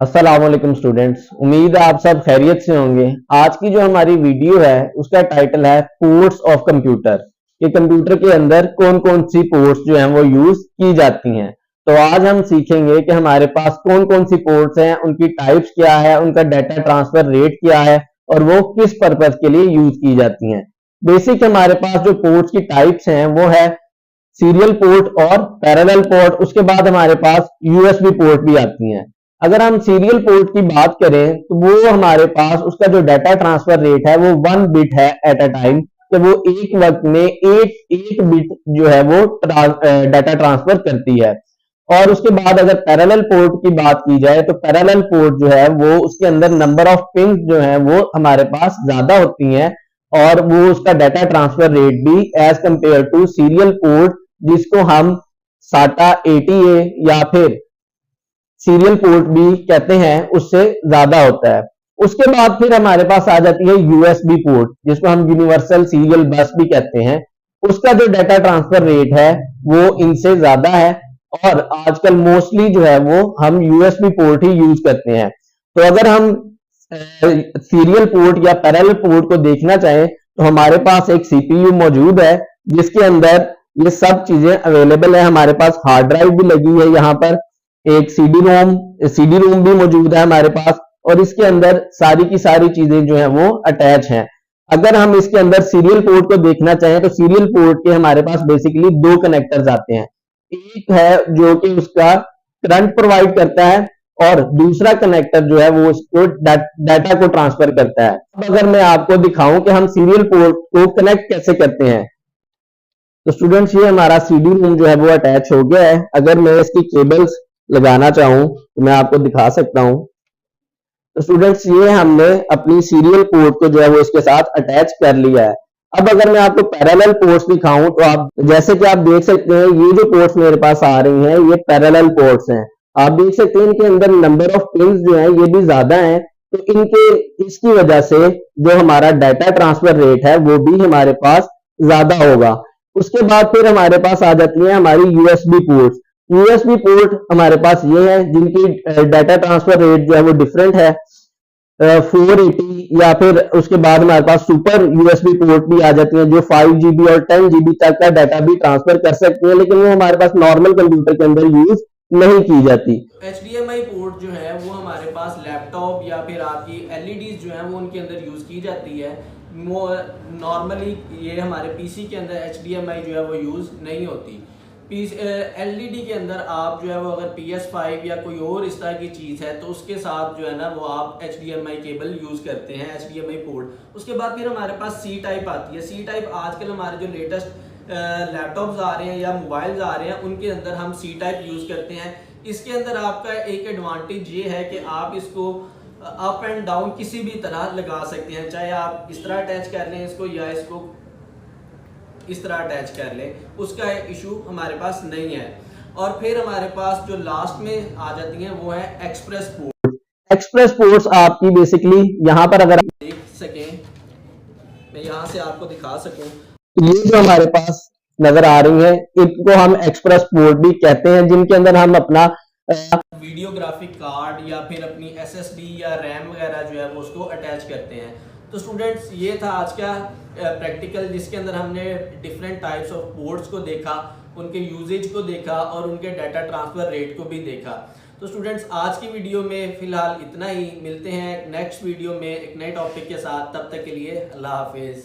अस्सलाम वालेकुम स्टूडेंट्स, उम्मीद है आप सब खैरियत से होंगे। आज की जो हमारी वीडियो है उसका टाइटल है पोर्ट्स ऑफ कंप्यूटर कि कंप्यूटर के अंदर कौन कौन सी पोर्ट्स जो हैं वो यूज की जाती हैं। तो आज हम सीखेंगे कि हमारे पास कौन कौन सी पोर्ट्स हैं, उनकी टाइप्स क्या है, उनका डाटा ट्रांसफर रेट क्या है और वो किस पर्पज के लिए यूज की जाती हैं। बेसिक हमारे पास जो पोर्ट्स की टाइप्स हैं वो है सीरियल पोर्ट और पैरेलल पोर्ट। उसके बाद हमारे पास यूएसबी पोर्ट भी आती हैं। अगर हम सीरियल पोर्ट की बात करें तो वो हमारे पास उसका जो डाटा ट्रांसफर रेट है वो 1 बिट है एट अ टाइम, कि वो एक वक्त में एक बिट जो है वो डाटा ट्रांसफर करती है। और उसके बाद अगर पैरेलल पोर्ट की बात की जाए तो पैरेलल पोर्ट जो है वो उसके अंदर नंबर ऑफ पिंस जो है वो हमारे पास ज्यादा होती हैं और वो उसका डाटा ट्रांसफर रेट भी as compared to serial port, जिसको हम साटा 80A या फिर सीरियल पोर्ट भी कहते हैं, उससे ज्यादा होता है। उसके बाद फिर हमारे पास आ जाती है यूएसबी पोर्ट, जिसको हम यूनिवर्सल सीरियल बस भी कहते हैं। उसका जो डाटा ट्रांसफर रेट है वो इनसे ज्यादा है और आजकल मोस्टली जो है वो हम यूएसबी पोर्ट ही यूज करते हैं। तो अगर हम सीरियल पोर्ट या पैरेलल पोर्ट को देखना चाहें तो हमारे पास एक सीपीयू मौजूद है जिसके अंदर ये सब चीजें अवेलेबल है। हमारे पास हार्ड ड्राइव भी लगी है, यहाँ पर एक सीडी रोम भी मौजूद है हमारे पास और इसके अंदर सारी की सारी चीजें जो है वो अटैच हैं। अगर हम इसके अंदर सीरियल पोर्ट को देखना चाहें तो सीरियल पोर्ट के हमारे पास बेसिकली दो कनेक्टर्स आते हैं। एक है जो कि उसका करंट प्रोवाइड करता है और दूसरा कनेक्टर जो है वो उसको डाटा को ट्रांसफर करता है। अब अगर मैं आपको दिखाऊं कि हम सीरियल पोर्ट को कनेक्ट कैसे करते हैं तो स्टूडेंट्स ये हमारा सीडी रोम जो है वो अटैच हो गया है। अगर मैं इसकी केबल्स लगाना चाहूं तो मैं आपको दिखा सकता हूं। तो स्टूडेंट्स ये हमने अपनी सीरियल पोर्ट को जो है वो इसके साथ अटैच कर लिया है। अब अगर मैं आपको पैरेलल पोर्ट्स दिखाऊं तो आप जैसे कि आप देख सकते हैं ये जो पोर्ट्स मेरे पास आ रही हैं ये पैरेलल पोर्ट्स हैं। आप देख सकते हैं इनके अंदर नंबर ऑफ पिंस जो है ये भी ज्यादा है, तो इनके इसकी वजह से जो हमारा डाटा ट्रांसफर रेट है वो भी हमारे पास ज्यादा होगा। उसके बाद फिर हमारे पास आ जाती है हमारी यूएसबी पोर्ट्स। यूएसबी पोर्ट हमारे पास ये है जिनकी डाटा ट्रांसफर रेट जो है वो डिफरेंट है, 480, या फिर उसके बाद हमारे पास सुपर यूएसबी पोर्ट भी आ जाती हैं जो 5 GB और 10 GB तक का डाटा भी ट्रांसफर कर सकती हैं, लेकिन वो हमारे पास नॉर्मल कंप्यूटर के अंदर यूज नहीं की जाती। HDMI पोर्ट जो है वो हमारे पास लैपटॉप या फिर आपकी LEDs जो है वो उनके अंदर यूज की जाती है। वो नॉर्मली ये हमारे पीसी के अंदर HDMI जो है वो यूज नहीं होती। LED के अंदर आप जो है वो अगर PS5 या कोई और इस तरह की चीज़ है तो उसके साथ जो है ना वो आप HDMI केबल यूज़ करते हैं, HDMI पोर्ट। उसके बाद फिर हमारे पास C टाइप आती है। C टाइप आजकल हमारे जो लेटेस्ट लैपटॉप्स आ रहे हैं या मोबाइल्स आ रहे हैं उनके अंदर हम C टाइप यूज़ करते हैं। इसके अंदर आपका एक एडवांटेज ये है कि आप इसको अप एंड डाउन किसी भी तरह लगा सकते हैं, चाहे आप इस तरह अटैच कर लें इसको या इसको इस तरह अटैच कर ले, उसका इशू हमारे पास नहीं है। और फिर हमारे पास जो लास्ट में आ जाती हैं वो है एक्सप्रेस पोर्ट। एक्सप्रेस पोर्ट्स आपकी बेसिकली यहाँ पर अगर देख सकें, मैं यहाँ से आपको दिखा सकूं, ये जो हमारे पास नजर आ रही है इनको हम एक्सप्रेस पोर्ट भी कहते हैं, जिनके अंदर हम अपना वीडियो ग्राफिक कार्ड या फिर अपनी SSD या रैम वगैरह जो है वो उसको अटैच करते हैं। तो स्टूडेंट्स ये था आज का प्रैक्टिकल जिसके अंदर हमने डिफरेंट टाइप्स ऑफ पोर्ट्स को देखा, उनके यूजेज को देखा और उनके डाटा ट्रांसफर रेट को भी देखा। तो स्टूडेंट्स आज की वीडियो में फिलहाल इतना ही, मिलते हैं नेक्स्ट वीडियो में एक नए टॉपिक के साथ। तब तक के लिए अल्लाह हाफिज।